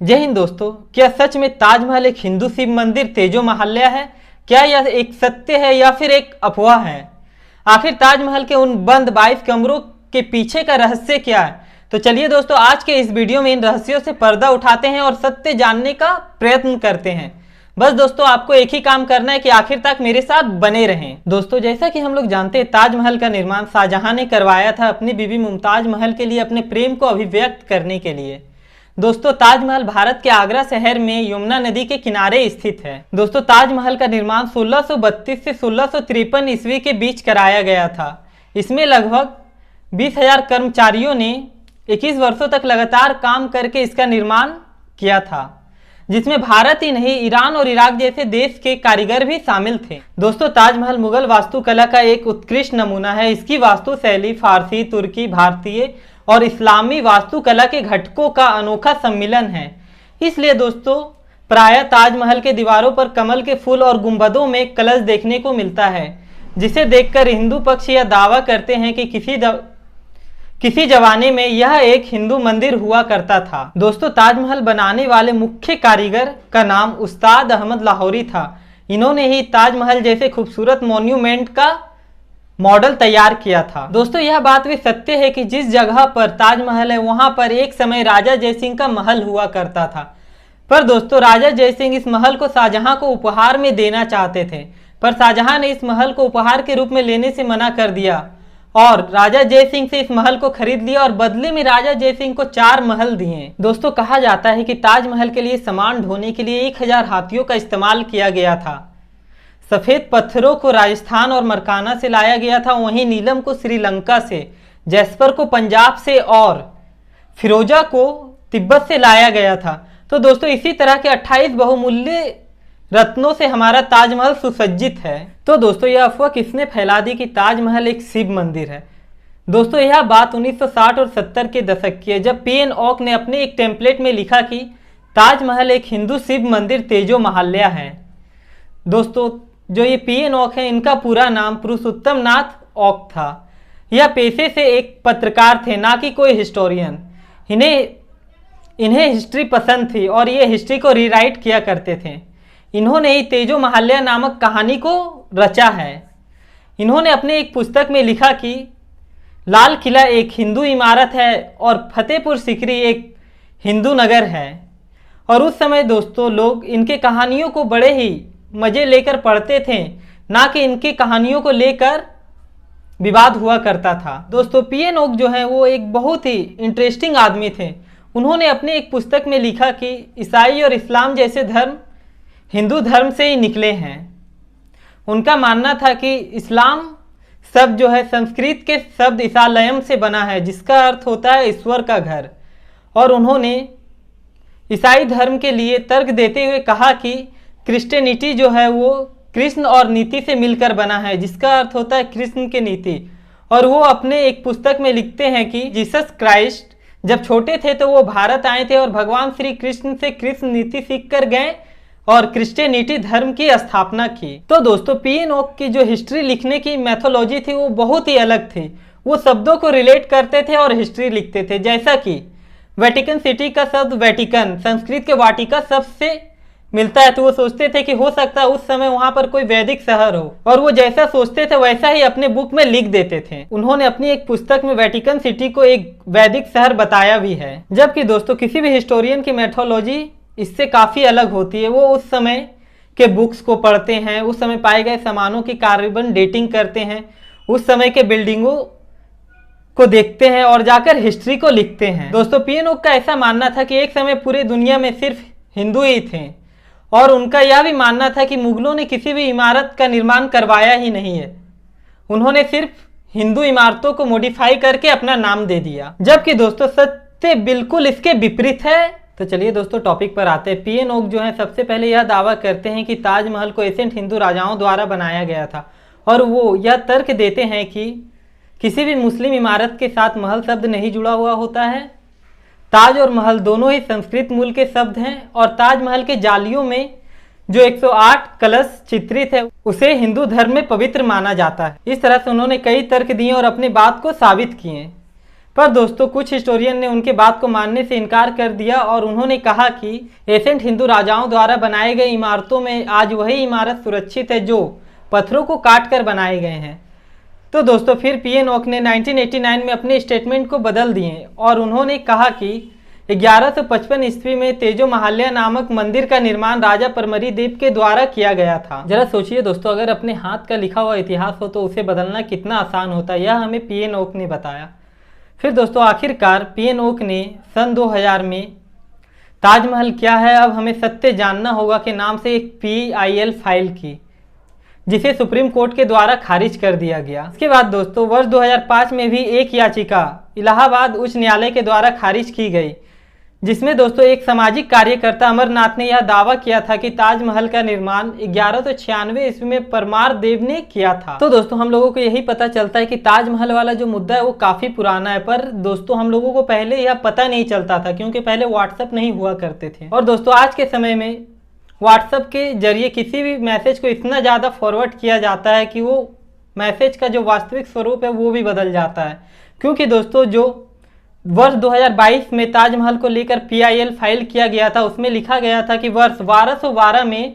जय हिंद दोस्तों। क्या सच में ताजमहल एक हिंदू शिव मंदिर तेजो महाल्या है? क्या यह एक सत्य है या फिर एक अफवाह है? आखिर ताजमहल के उन बंद 22 कमरों के पीछे का रहस्य क्या है? तो चलिए दोस्तों, आज के इस वीडियो में इन रहस्यों से पर्दा उठाते हैं और सत्य जानने का प्रयत्न करते हैं। बस दोस्तों, आपको एक ही काम करना है कि आखिर तक मेरे साथ बने रहें। दोस्तों, जैसा कि हम लोग जानते हैं, ताजमहल का निर्माण शाहजहां ने करवाया था अपनी बीवी मुमताज महल के लिए, अपने प्रेम को अभिव्यक्त करने के लिए। दोस्तों, ताजमहल भारत के आगरा शहर में यमुना नदी के किनारे स्थित है। दोस्तों, ताजमहल का निर्माण 1632 से 1653 ईस्वी के बीच कराया गया था। इसमें लगभग 20,000 कर्मचारियों ने 21 वर्षों तक लगातार काम करके इसका निर्माण किया था, जिसमें भारत ही नहीं, ईरान और इराक जैसे देश के कारीगर भी शामिल थे। दोस्तों, ताजमहल मुगल वास्तुकला का एक उत्कृष्ट नमूना है। इसकी वास्तुशैली फारसी, तुर्की, भारतीय और इस्लामी वास्तुकला के घटकों का अनोखा सम्मिलन है। इसलिए दोस्तों, प्रायः ताजमहल के दीवारों पर कमल के फूल और गुंबदों में कलश देखने को मिलता है, जिसे देखकर हिंदू पक्ष यह दावा करते हैं कि किसी जमाने में यह एक हिंदू मंदिर हुआ करता था। दोस्तों, ताजमहल बनाने वाले मुख्य कारीगर का नाम उस्ताद अहमद लाहौरी था। इन्होंने ही ताजमहल जैसे खूबसूरत मॉन्यूमेंट का मॉडल तैयार किया था। दोस्तों, यह बात भी सत्य है कि जिस जगह पर ताजमहल है वहां पर एक समय राजा जयसिंह का महल हुआ करता था। पर दोस्तों, राजा जयसिंह इस महल को शाहजहां को उपहार में देना चाहते थे, पर शाहजहां ने इस महल को उपहार के रूप में लेने से मना कर दिया और राजा जयसिंह से इस महल को खरीद लिया और बदले में राजा जयसिंह को 4 महल दिए। दोस्तों, कहा जाता है कि ताजमहल के लिए सामान ढोने के लिए 1000 हाथियों का इस्तेमाल किया गया था। सफेद पत्थरों को राजस्थान और मरकाना से लाया गया था, वहीं नीलम को श्रीलंका से, जैस्पर को पंजाब से और फिरोजा को तिब्बत से लाया गया था। तो दोस्तों, इसी तरह के 28 बहुमूल्य रत्नों से हमारा ताजमहल सुसज्जित है। तो दोस्तों, यह अफवाह किसने फैला दी कि ताजमहल एक शिव मंदिर है? दोस्तों, यह बात 1960 और 70 के दशक की है, जब पीएन ओक ने अपने एक टेम्पलेट में लिखा कि ताजमहल एक हिंदू शिव मंदिर तेजो महाल्या है। दोस्तों, जो ये पीएन ओक है, इनका पूरा नाम पुरुषोत्तम नाथ ओक था। यह पेशे से एक पत्रकार थे, ना कि कोई हिस्टोरियन। इन्हें हिस्ट्री पसंद थी और ये हिस्ट्री को रीराइट किया करते थे। इन्होंने ही तेजो महाल्या नामक कहानी को रचा है। इन्होंने अपने एक पुस्तक में लिखा कि लाल किला एक हिंदू इमारत है और फतेहपुर सीकरी एक हिंदू नगर है। और उस समय दोस्तों, लोग इनके कहानियों को बड़े ही मजे लेकर पढ़ते थे, ना कि इनकी कहानियों को लेकर विवाद हुआ करता था। दोस्तों, पीएन ओक जो है वो एक बहुत ही इंटरेस्टिंग आदमी थे। उन्होंने अपने एक पुस्तक में लिखा कि ईसाई और इस्लाम जैसे धर्म हिंदू धर्म से ही निकले हैं। उनका मानना था कि इस्लाम शब्द जो है संस्कृत के शब्द ईसालयम से बना है, जिसका अर्थ होता है ईश्वर का घर। और उन्होंने ईसाई धर्म के लिए तर्क देते हुए कहा कि क्रिश्चियनिटी जो है वो कृष्ण और नीति से मिलकर बना है, जिसका अर्थ होता है कृष्ण की नीति। और वो अपने एक पुस्तक में लिखते हैं कि जीसस क्राइस्ट जब छोटे थे तो वो भारत आए थे और भगवान श्री कृष्ण से कृष्ण नीति सीख कर गए और क्रिश्चियनिटी धर्म की स्थापना की। तो दोस्तों, पीएन ओक की जो हिस्ट्री लिखने की मैथोलॉजी थी वो बहुत ही अलग थी। वो शब्दों को रिलेट करते थे और हिस्ट्री लिखते थे। जैसा कि वेटिकन सिटी का शब्द वेटिकन संस्कृत के वाटिका शब्द से मिलता है, तो वो सोचते थे कि हो सकता है उस समय वहां पर कोई वैदिक शहर हो, और वो जैसा सोचते थे वैसा ही अपने बुक में लिख देते थे। उन्होंने अपनी एक पुस्तक में वेटिकन सिटी को एक वैदिक शहर बताया भी है। जबकि दोस्तों, किसी भी हिस्टोरियन की मैथोलॉजी इससे काफी अलग होती है। वो उस समय के बुक्स को पढ़ते हैं, उस समय पाए गए सामानों की कार्बन डेटिंग करते हैं, उस समय के बिल्डिंगों को देखते हैं और जाकर हिस्ट्री को लिखते हैं। दोस्तों, पीएन ओक का ऐसा मानना था कि एक समय पूरी दुनिया में सिर्फ हिंदू ही थे, और उनका यह भी मानना था कि मुगलों ने किसी भी इमारत का निर्माण करवाया ही नहीं है। उन्होंने सिर्फ हिंदू इमारतों को मॉडिफाई करके अपना नाम दे दिया। जबकि दोस्तों, सत्य बिल्कुल इसके विपरीत है। तो चलिए दोस्तों, टॉपिक पर आते हैं। पीएन ओक जो है सबसे पहले यह दावा करते हैं कि ताजमहल को एंशिएंट हिंदू राजाओं द्वारा बनाया गया था, और वो यह तर्क देते हैं कि किसी भी मुस्लिम इमारत के साथ महल शब्द नहीं जुड़ा हुआ होता है। ताज और महल दोनों ही संस्कृत मूल के शब्द हैं, और ताजमहल के जालियों में जो 108 कलश चित्रित है उसे हिंदू धर्म में पवित्र माना जाता है। इस तरह से उन्होंने कई तर्क दिए और अपनी बात को साबित किए। पर दोस्तों कुछ हिस्टोरियन ने उनके बात को मानने से इनकार कर दिया और उन्होंने कहा कि एंशिएंट हिंदू राजाओं द्वारा बनाए गए इमारतों में आज वही इमारत सुरक्षित है जो पत्थरों को काट कर बनाए गए हैं। तो दोस्तों फिर पीएन ओक ने 1989 में अपने स्टेटमेंट को बदल दिए और उन्होंने कहा कि 1155 ईस्वी में तेजो महाल्या नामक मंदिर का निर्माण राजा परमरी देव के द्वारा किया गया था। जरा सोचिए दोस्तों, अगर अपने हाथ का लिखा हुआ इतिहास हो तो उसे बदलना कितना आसान होता है, यह हमें पीएन ओक ने बताया। फिर दोस्तों आखिरकार पीएन ओक ने सन 2000 में ताजमहल क्या है अब हमें सत्य जानना होगा के नाम से एक PIL फाइल की, जिसे सुप्रीम कोर्ट के द्वारा खारिज कर दिया गया। इसके बाद दोस्तों वर्ष 2005 में भी एक याचिका इलाहाबाद उच्च न्यायालय के द्वारा खारिज की गई, जिसमें दोस्तों एक सामाजिक कार्यकर्ता अमरनाथ ने यह दावा किया था कि ताजमहल का निर्माण 1196 ईस्वी में परमार देव ने किया था। तो दोस्तों हम लोगों को यही पता चलता है कि ताजमहल वाला जो मुद्दा है वो काफी पुराना है, पर दोस्तों हम लोगों को पहले यह पता नहीं चलता था क्योंकि पहले व्हाट्सएप नहीं हुआ करते थे। और दोस्तों आज के समय में व्हाट्सएप के जरिए किसी भी मैसेज को इतना ज़्यादा फॉरवर्ड किया जाता है कि वो मैसेज का जो वास्तविक स्वरूप है वो भी बदल जाता है। क्योंकि दोस्तों जो वर्ष 2022 में ताजमहल को लेकर PIL फाइल किया गया था उसमें लिखा गया था कि वर्ष 1212 में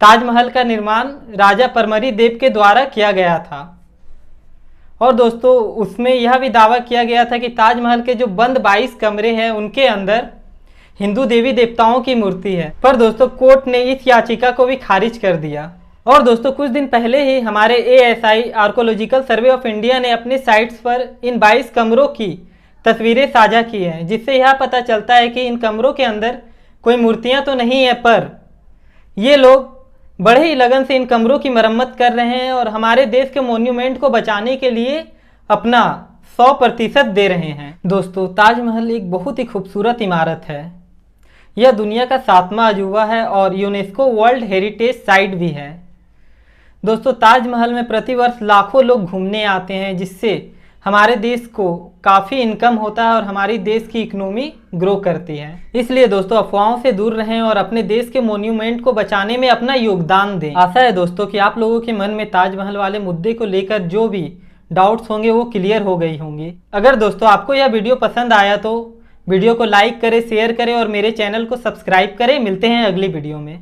ताजमहल का निर्माण राजा परमरी देव के द्वारा किया गया था। और दोस्तों उसमें यह भी दावा किया गया था कि ताजमहल के जो बंद 22 कमरे हैं उनके अंदर हिंदू देवी देवताओं की मूर्ति है। पर दोस्तों कोर्ट ने इस याचिका को भी खारिज कर दिया। और दोस्तों कुछ दिन पहले ही हमारे ASI archaeological survey of India ने अपने साइट्स पर इन 22 कमरों की तस्वीरें साझा की हैं, जिससे यह पता चलता है कि इन कमरों के अंदर कोई मूर्तियां तो नहीं है, पर ये लोग बड़े ही लगन से इन कमरों की मरम्मत कर रहे हैं और हमारे देश के मॉन्यूमेंट को बचाने के लिए अपना 100% दे रहे हैं। दोस्तों ताजमहल एक बहुत ही खूबसूरत इमारत है। यह दुनिया का 7वां अजूबा है और यूनेस्को वर्ल्ड हेरिटेज साइट भी है। दोस्तों ताजमहल में प्रतिवर्ष लाखों लोग घूमने आते हैं, जिससे हमारे देश को काफ़ी इनकम होता है और हमारी देश की इकोनॉमी ग्रो करती है। इसलिए दोस्तों अफवाहों से दूर रहें और अपने देश के मॉन्यूमेंट को बचाने में अपना योगदान दें। आशा है दोस्तों कि आप लोगों के मन में ताजमहल वाले मुद्दे को लेकर जो भी डाउट्स होंगे वो क्लियर हो गई होंगी। अगर दोस्तों आपको यह वीडियो पसंद आया तो वीडियो को लाइक करें, शेयर करें और मेरे चैनल को सब्सक्राइब करें। मिलते हैं अगली वीडियो में।